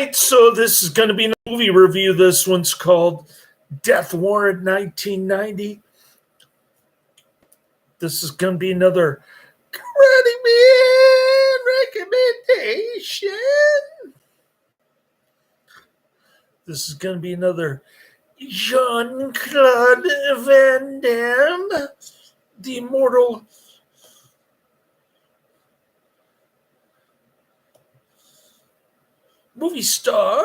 right, so this is going to be a movie review. This one's called Death Warrant 1990. This is going to be another Karate Man recommendation. This is going to be another Jean-Claude Van Damme, the immortal movie star.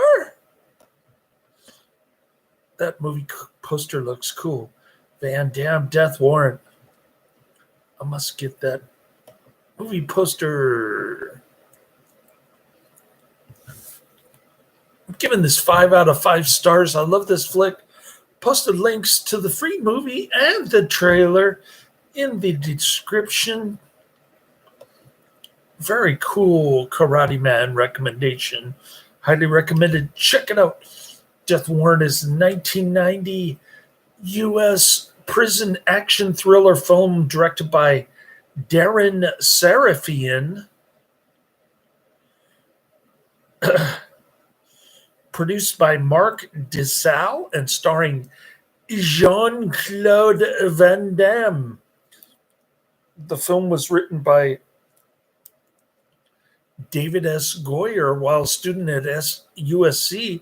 That movie poster looks cool. Van Damme, Death Warrant. I must get that movie poster. I'm giving this 5 out of 5 stars. I love this flick. Posted links to the free movie and the trailer in the description. Very cool Karate Man recommendation. Highly recommended. Check it out. Death Warrant is a 1990 U.S. prison action thriller film directed by Deran Serafian. Produced by Mark DeSalle and starring Jean-Claude Van Damme. The film was written by David S. Goyer while a student at USC,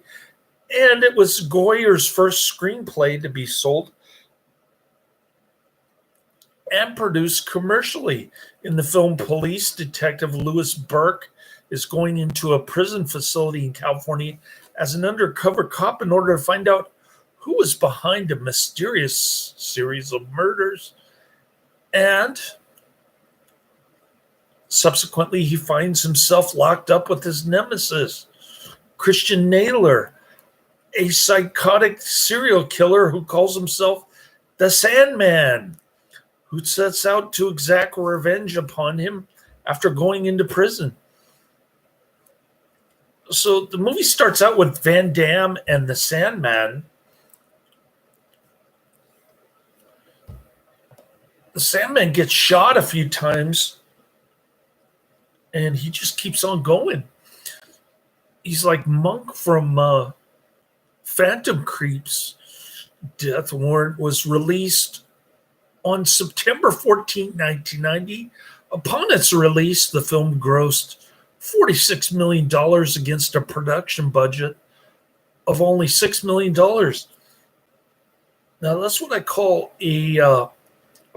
and it was Goyer's first screenplay to be sold and produced commercially. In the film, police detective Louis Burke is going into a prison facility in California as an undercover cop in order to find out who is behind a mysterious series of murders. And subsequently, he finds himself locked up with his nemesis, Christian Naylor, a psychotic serial killer who calls himself the Sandman, who sets out to exact revenge upon him after going into prison. So the movie starts out with Van Damme and the Sandman. The Sandman gets shot a few times, and he just keeps on going. He's like Monk from Phantom Creeps. Death Warrant was released on September 14, 1990. Upon its release, the film grossed $46 million against a production budget of only $6 million. Now, that's what I call a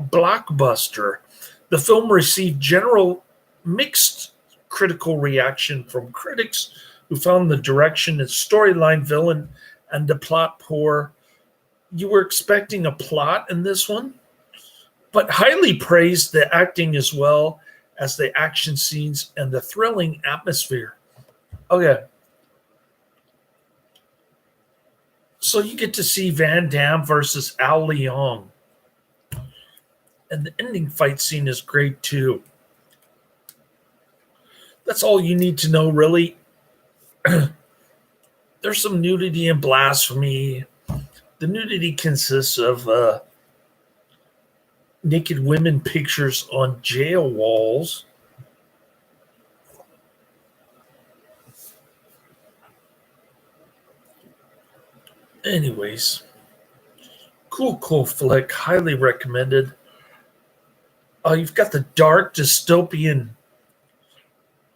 blockbuster. The film received general mixed critical reaction from critics who found the direction and storyline villain and the plot poor. You were expecting a plot in this one, but highly praised the acting as well as the action scenes and the thrilling atmosphere. Okay. So you get to see Van Damme versus Al Leong. And the ending fight scene is great too. That's all you need to know, really. There's some nudity and blasphemy. The nudity consists of naked women pictures on jail walls. Anyways, cool flick. Highly recommended. You've got the dark dystopian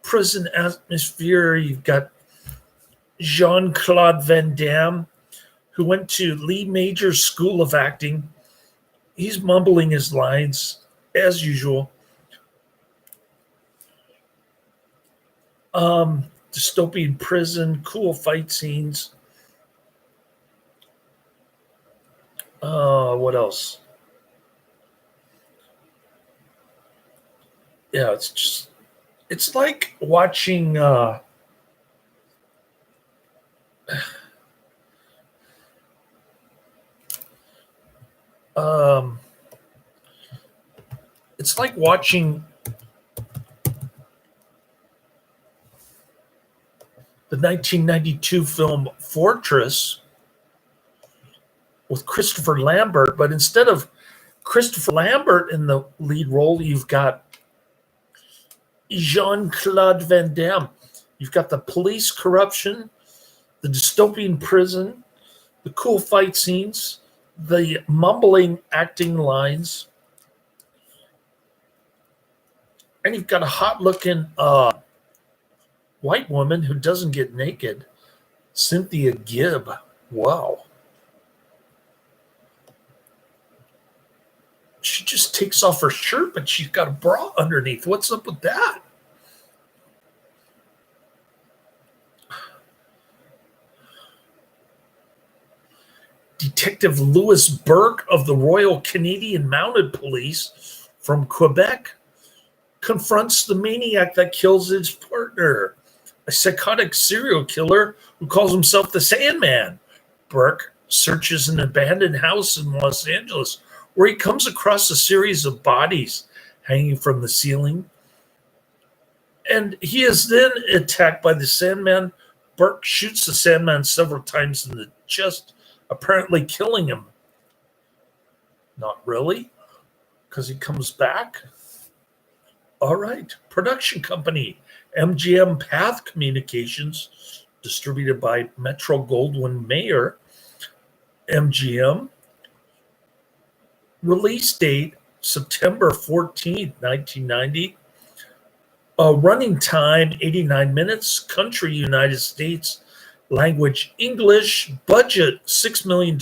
prison atmosphere. You've got Jean-Claude Van Damme, who went to Lee Major's School of Acting. He's mumbling his lines, as usual. Dystopian prison, cool fight scenes. What else? Yeah, it's like watching it's like watching the 1992 film Fortress with Christopher Lambert, but instead of Christopher Lambert in the lead role, you've got Jean-Claude Van Damme. You've got the police corruption. the dystopian prison, the cool fight scenes, the mumbling acting lines, and you've got a hot-looking white woman who doesn't get naked, Cynthia Gibb. Wow. She just takes off her shirt, but she's got a bra underneath. What's up with that? Detective Louis Burke of the Royal Canadian Mounted Police from Quebec confronts the maniac that kills his partner, a psychotic serial killer who calls himself the Sandman. Burke searches an abandoned house in Los Angeles where he comes across a series of bodies hanging from the ceiling. And he is then attacked by the Sandman. Burke shoots the Sandman several times in the chest, apparently killing him. Not really, because he comes back. All right. Production company, MGM Path Communications, distributed by Metro-Goldwyn-Mayer. MGM. Release date, September 14th, 1990. Running time, 89 minutes. Country, United States. Language, English. Budget, $6 million.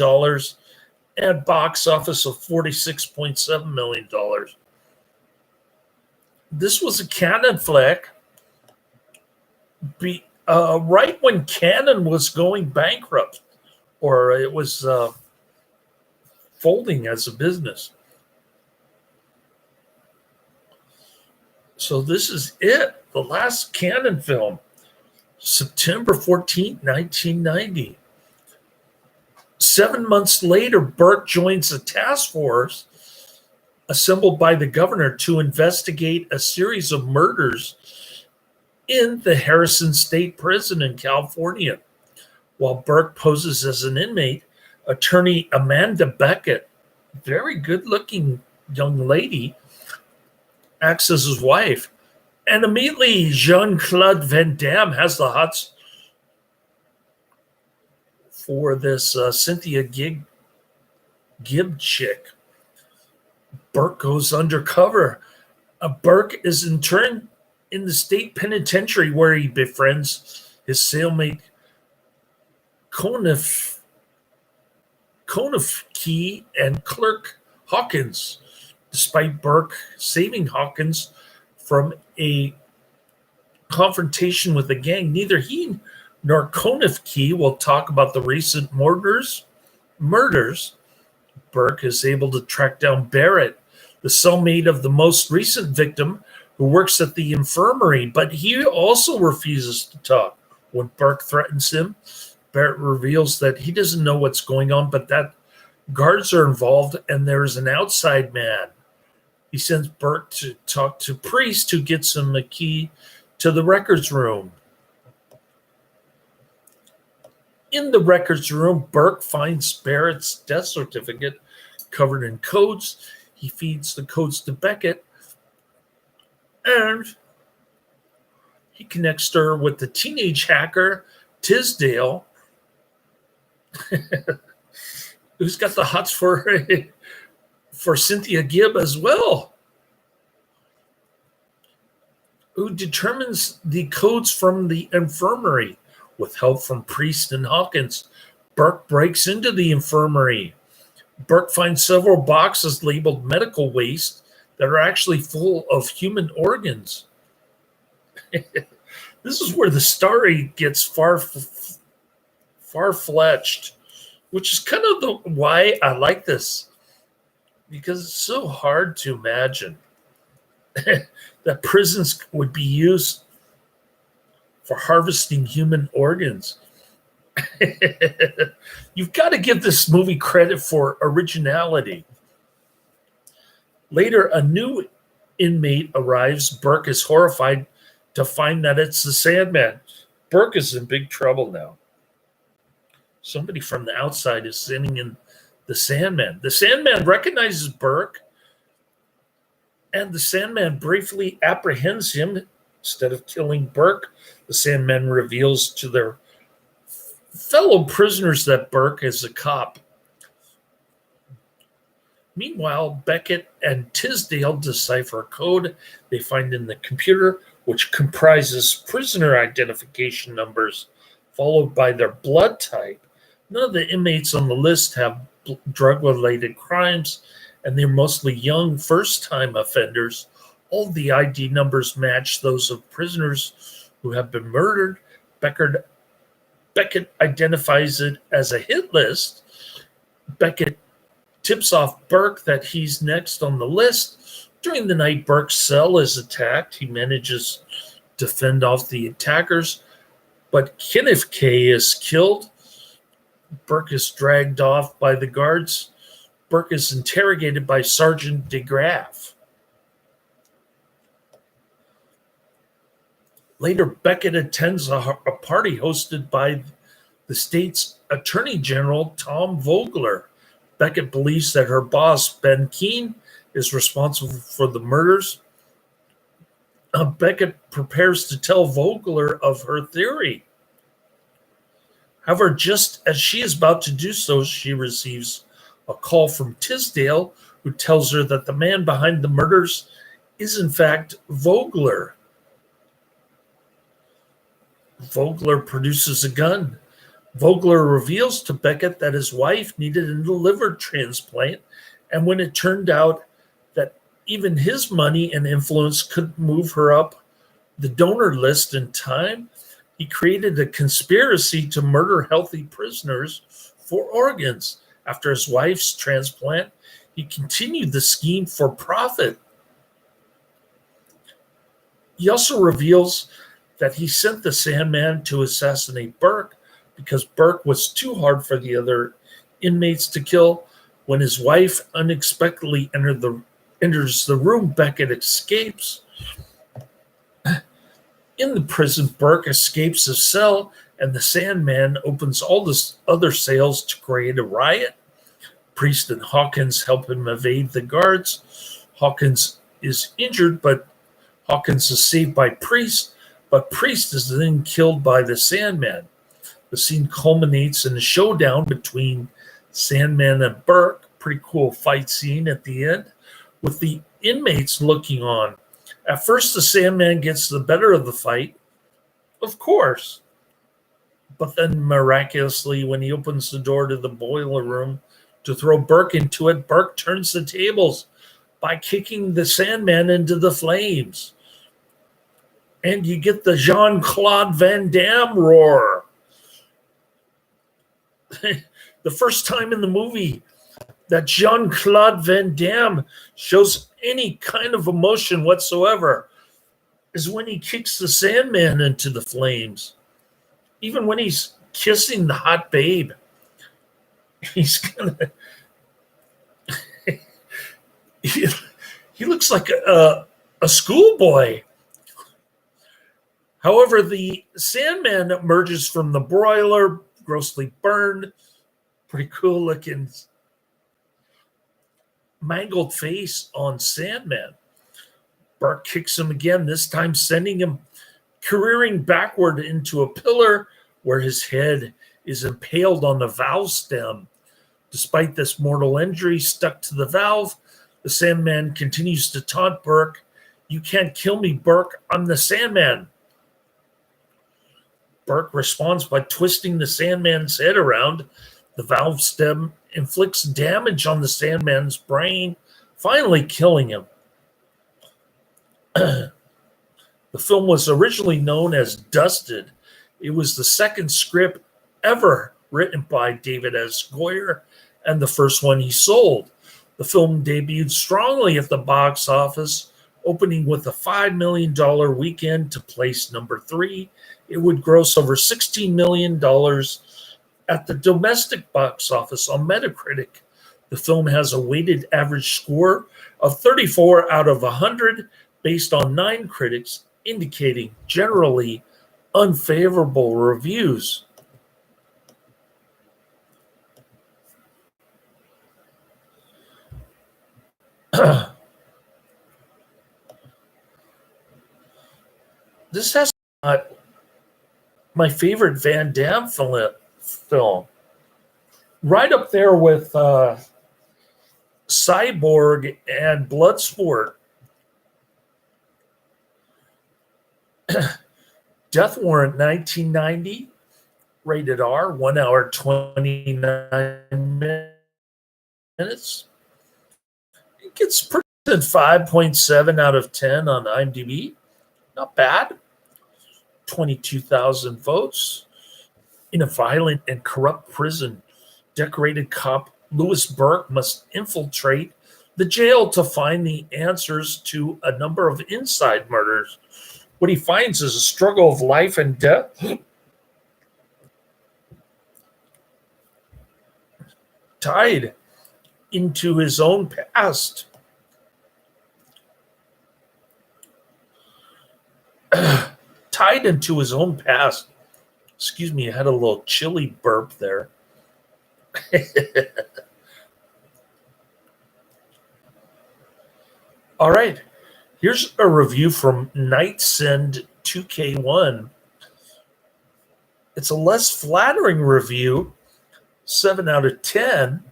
And box office of $46.7 million. This was a Canon flick. Right when Canon was going bankrupt, or it was folding as a business. So this is it. The last Canon film. September 14th, 1990. 7 months later, Burke joins a task force assembled by the governor to investigate a series of murders in the Harrison State Prison in California. While Burke poses as an inmate, attorney Amanda Beckett, very good-looking young lady, acts as his wife. And immediately, Jean-Claude Van Damme has the hots for this Cynthia Gibb chick. Burke goes undercover. Burke is in turn in the state penitentiary where he befriends his cellmate Conniff Key and clerk Hawkins. Despite Burke saving Hawkins from a confrontation with the gang, neither he nor Conniff Key will talk about the recent murders. Burke is able to track down Barrett, the cellmate of the most recent victim, who works at the infirmary, but he also refuses to talk. When Burke threatens him, Barrett reveals that he doesn't know what's going on, but that guards are involved and there's an outside man. He sends Burke to talk to Priest, who gets him a key to the records room. In the records room, Burke finds Barrett's death certificate covered in codes. He feeds the codes to Beckett, and he connects her with the teenage hacker, Tisdale, who's got the hots for Cynthia Gibb as well, who determines the codes from the infirmary. With help from Priest and Hawkins, Burke breaks into the infirmary. Burke finds several boxes labeled medical waste that are actually full of human organs. This is where the story gets far-fetched, which is kind of why I like this, because it's so hard to imagine that prisons would be used for harvesting human organs. You've got to give this movie credit for originality. Later, a new inmate arrives. Burke is horrified to find that it's the Sandman. Burke is in big trouble now. Somebody from the outside is sending in the Sandman. The Sandman recognizes Burke, and the Sandman briefly apprehends him. Instead of killing Burke, the Sandman reveals to their fellow prisoners that Burke is a cop. Meanwhile, Beckett and Tisdale decipher a code they find in the computer, which comprises prisoner identification numbers followed by their blood type. None of the inmates on the list have drug-related crimes, and they're mostly young first-time offenders. All the ID numbers match those of prisoners who have been murdered. Beckett identifies it as a hit list. Beckett tips off Burke that he's next on the list. During the night, Burke's cell is attacked. He manages to fend off the attackers, but Kenneth K is killed. Burke is dragged off by the guards. Burke is interrogated by Sergeant DeGraff. Later, Beckett attends a party hosted by the state's Attorney General, Tom Vogler. Beckett believes that her boss, Ben Keene, is responsible for the murders. Beckett prepares to tell Vogler of her theory. However, just as she is about to do so, she receives a call from Tisdale, who tells her that the man behind the murders is in fact Vogler. Vogler produces a gun. Vogler reveals to Beckett that his wife needed a liver transplant, and when it turned out that even his money and influence couldn't move her up the donor list in time, he created a conspiracy to murder healthy prisoners for organs. After his wife's transplant, he continued the scheme for profit. He also reveals that he sent the Sandman to assassinate Burke because Burke was too hard for the other inmates to kill. When his wife unexpectedly enters the room, Beckett escapes. In the prison, Burke escapes his cell, and the Sandman opens all the other cells to create a riot. Priest and Hawkins help him evade the guards. Hawkins is injured, but Hawkins is saved by Priest, but Priest is then killed by the Sandman. The scene culminates in a showdown between Sandman and Burke. Pretty cool fight scene at the end, with the inmates looking on. At first, the Sandman gets the better of the fight, of course. But then, miraculously, when he opens the door to the boiler room to throw Burke into it, Burke turns the tables by kicking the Sandman into the flames. And you get the Jean-Claude Van Damme roar. The first time in the movie that Jean-Claude Van Damme shows any kind of emotion whatsoever is when he kicks the Sandman into the flames. Even when he's kissing the hot babe, he's gonna he looks like a schoolboy. However, the Sandman emerges from the broiler, grossly burned, pretty cool looking mangled face on Sandman. Burke kicks him again, this time sending him careering backward into a pillar where his head is impaled on the valve stem. Despite this mortal injury stuck to the valve, the Sandman continues to taunt Burke. "You can't kill me, Burke. I'm the Sandman." Burke responds by twisting the Sandman's head around. The valve stem inflicts damage on the Sandman's brain, finally killing him. The film was originally known as Dusted. It was the second script ever written by David S. Goyer and the first one he sold. The film debuted strongly at the box office, opening with a $5 million weekend to place number 3. It would gross over $16 million at the domestic box office on Metacritic. The film has a weighted average score of 34 out of 100 based on 9 critics, indicating generally unfavorable reviews. This has not my favorite Van Damme film. Right up there with Cyborg and Bloodsport. Death Warrant 1990, rated R, 1 hour 29 minutes. It gets 5.7 out of 10 on IMDb. Not bad. 22,000 votes. In a violent and corrupt prison, decorated cop Louis Burke must infiltrate the jail to find the answers to a number of inside murders. What he finds is a struggle of life and death. Tied into his own past. Tied into his own past. Excuse me, I had a little chilly burp there. All right, here's a review from Nightsend 2K1. It's a less flattering review, 7 out of 10.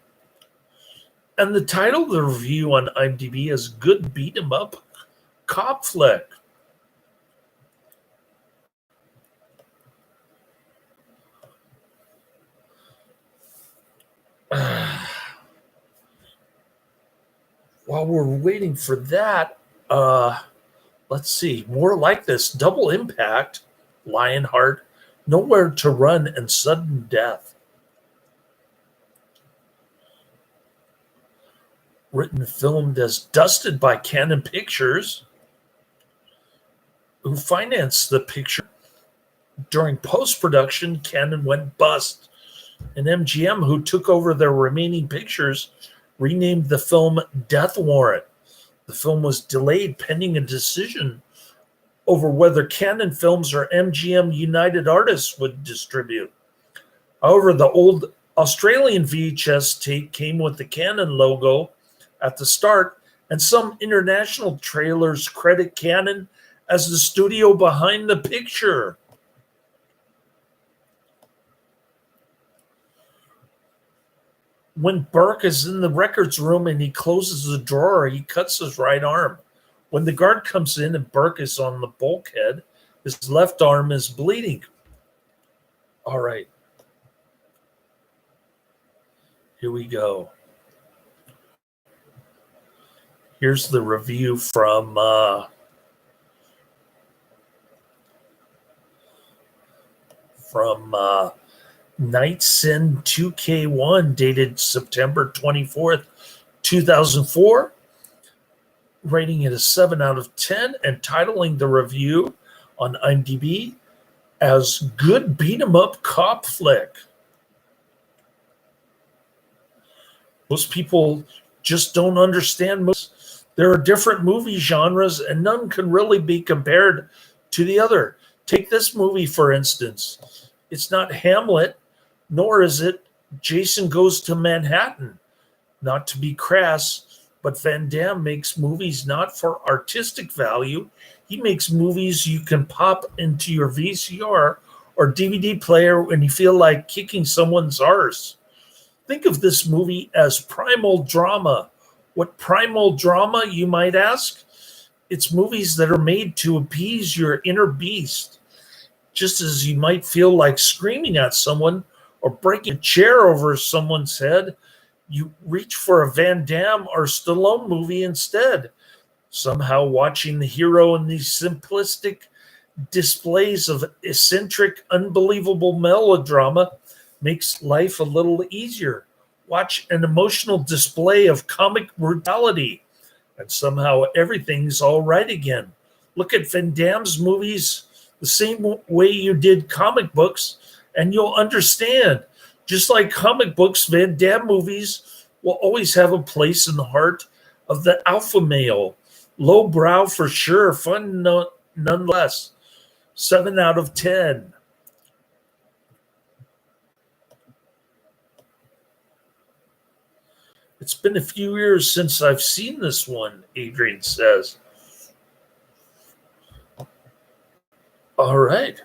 And the title of the review on IMDb is Good Beat 'em Up Cop Flick. While we're waiting for that, let's see. More like this. Double Impact, Lionheart, Nowhere to Run, and Sudden Death. Written and filmed as Dusted by Canon Pictures, who financed the picture. During post-production, Canon went bust, and MGM, who took over their remaining pictures, renamed the film Death Warrant. The film was delayed pending a decision over whether Canon Films or MGM United Artists would distribute. However, the old Australian VHS tape came with the Canon logo at the start, and some international trailers credit Canon as the studio behind the picture. When Burke is in the records room and he closes the drawer, he cuts his right arm. When the guard comes in and Burke is on the bulkhead, his left arm is bleeding. All right. Here we go. Here's the review from Nightsend 2K1, dated September 24th, 2004. Rating it a 7 out of 10 and titling the review on IMDb as Good Beat 'em Up Cop Flick. Most people just don't understand. There are different movie genres and none can really be compared to the other. Take this movie, for instance. It's not Hamlet, nor is it Jason Goes to Manhattan. Not to be crass, but Van Damme makes movies not for artistic value. He makes movies you can pop into your VCR or DVD player when you feel like kicking someone's arse. Think of this movie as primal drama. What primal drama, you might ask? It's movies that are made to appease your inner beast. Just as you might feel like screaming at someone or breaking a chair over someone's head, you reach for a Van Damme or Stallone movie instead. Somehow watching the hero in these simplistic displays of eccentric, unbelievable melodrama makes life a little easier. Watch an emotional display of comic brutality, and somehow everything's all right again. Look at Van Damme's movies the same way you did comic books, and you'll understand. Just like comic books, Van Damme movies will always have a place in the heart of the alpha male. Lowbrow for sure, fun nonetheless. 7 out of 10. It's been a few years since I've seen this one, Adrian says. All right.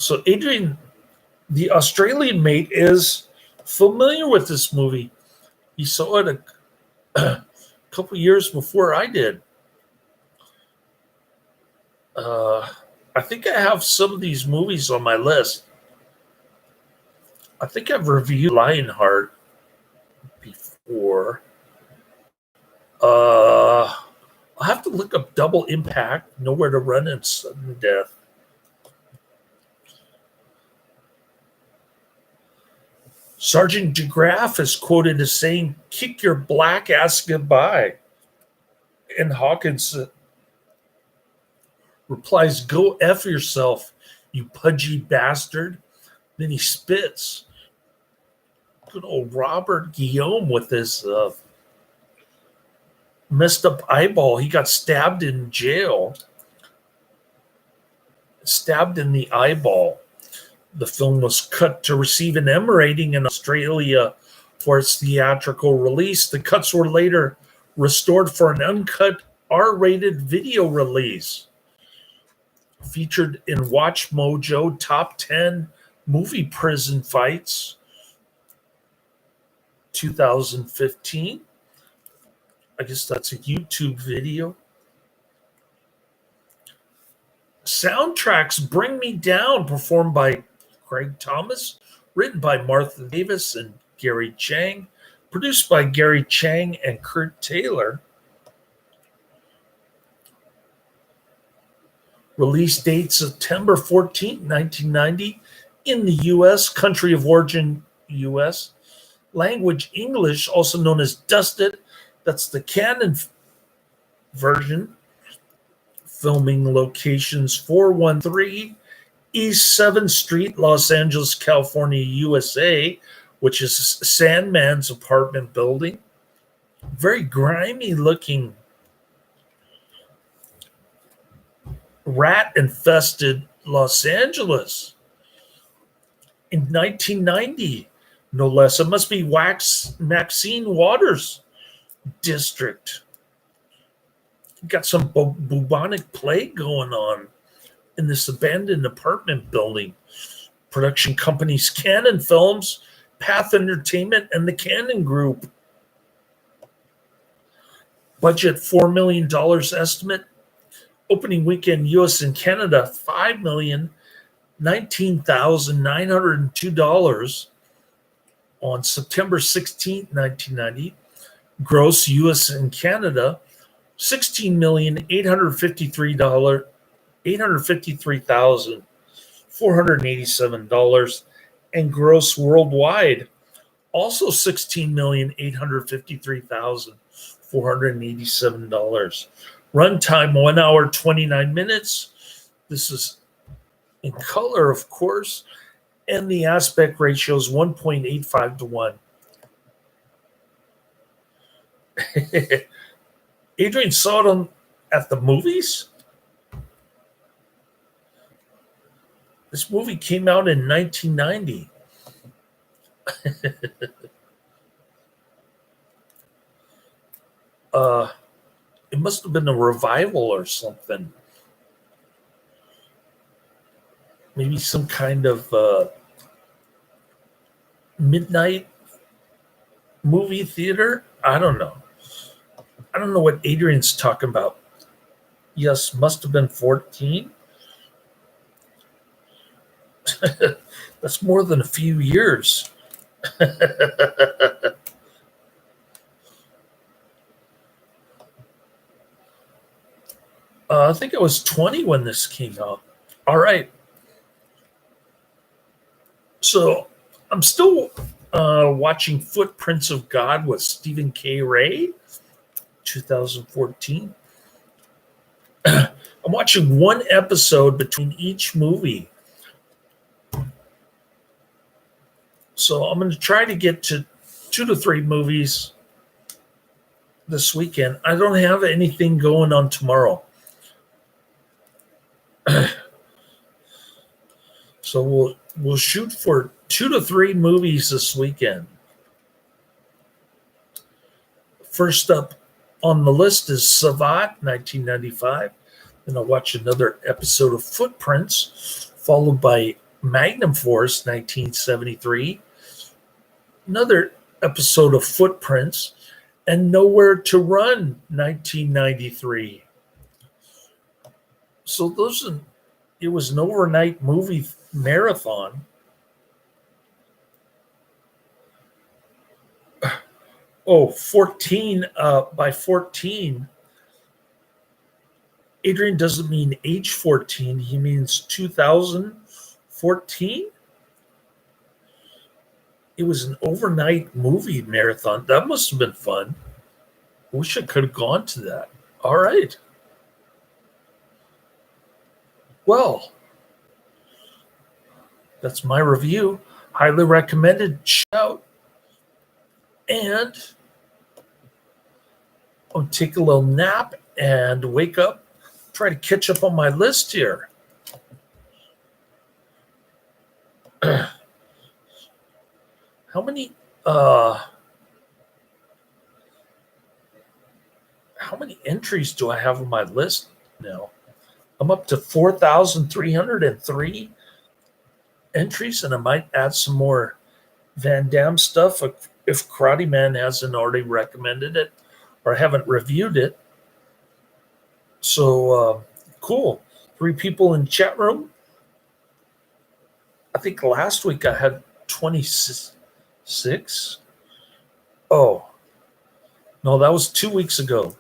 So Adrian, the Australian mate, is familiar with this movie. He saw it a couple years before I did. I think I have some of these movies on my list. I think I've reviewed Lionheart before. I'll have to look up Double Impact, Nowhere to Run, and Sudden Death. Sergeant DeGraff is quoted as saying, "Kick your black ass goodbye." And Hawkins replies, "Go F yourself, you pudgy bastard." Then he spits. Good old Robert Guillaume with his messed up eyeball. He got stabbed in jail. Stabbed in the eyeball. The film was cut to receive an M rating in Australia for its theatrical release. The cuts were later restored for an uncut R-rated video release. Featured in Watch Mojo Top 10 Movie Prison Fights 2015. I guess that's a YouTube video. Soundtracks: Bring Me Down, performed by Craig Thomas, written by Martha Davis and Gary Chang, produced by Gary Chang and Kurt Taylor. Release date September 14, 1990 in the U.S., country of origin U.S. Language English, also known as Dusted. That's the canon version. Filming locations: 413 East 7th Street, Los Angeles, California, USA, which is Sandman's apartment building. Very grimy looking, rat infested Los Angeles in 1990, no less. It must be Maxine Waters district. Got some bubonic plague going on in this abandoned apartment building. Production companies: Cannon Films, Path Entertainment, and the Cannon Group. Budget $4 million estimate. Opening weekend U.S. and Canada, $5,019,902 on September 16, 1990. Gross U.S. and Canada, $16,853,487, and gross worldwide also $16,853,487. Runtime 1 hour 29 minutes. This is in color, of course, and the aspect ratio is 1.85 to 1. Adrian saw it at the movies. This movie came out in 1990. It must have been a revival or something. Maybe some kind of midnight movie theater. I don't know. I don't know what Adrian's talking about. Yes, must have been 14. That's more than a few years. I think I was 20 when this came out. All right. So I'm still watching Footprints of God with Stephen K. Ray, 2014. I'm watching one episode between each movie. So I'm going to try to get to 2 to 3 movies this weekend. I don't have anything going on tomorrow. So we'll shoot for 2 to 3 movies this weekend. First up on the list is Savat, 1995. Then I'll watch another episode of Footprints, followed by Magnum Force, 1973. Another episode of Footprints, and Nowhere to Run, 1993. So it was an overnight movie marathon. Oh, 14, by 14, Adrian doesn't mean age 14, he means 2014. It was an overnight movie marathon. That must have been fun. Wish I could have gone to that. All right. Well, that's my review. Highly recommended. Shout. And I'll take a little nap and wake up. Try to catch up on my list here. How many entries do I have on my list now? I'm up to 4,303 entries, and I might add some more Van Damme stuff if Karate Man hasn't already recommended it or haven't reviewed it. So cool. 3 people in chat room. I think last week I had 26. Oh, no, that was 2 weeks ago.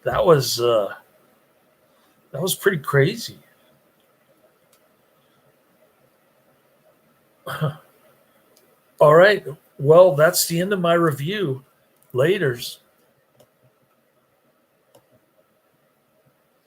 That was pretty crazy. All right. Well, that's the end of my review. Laters.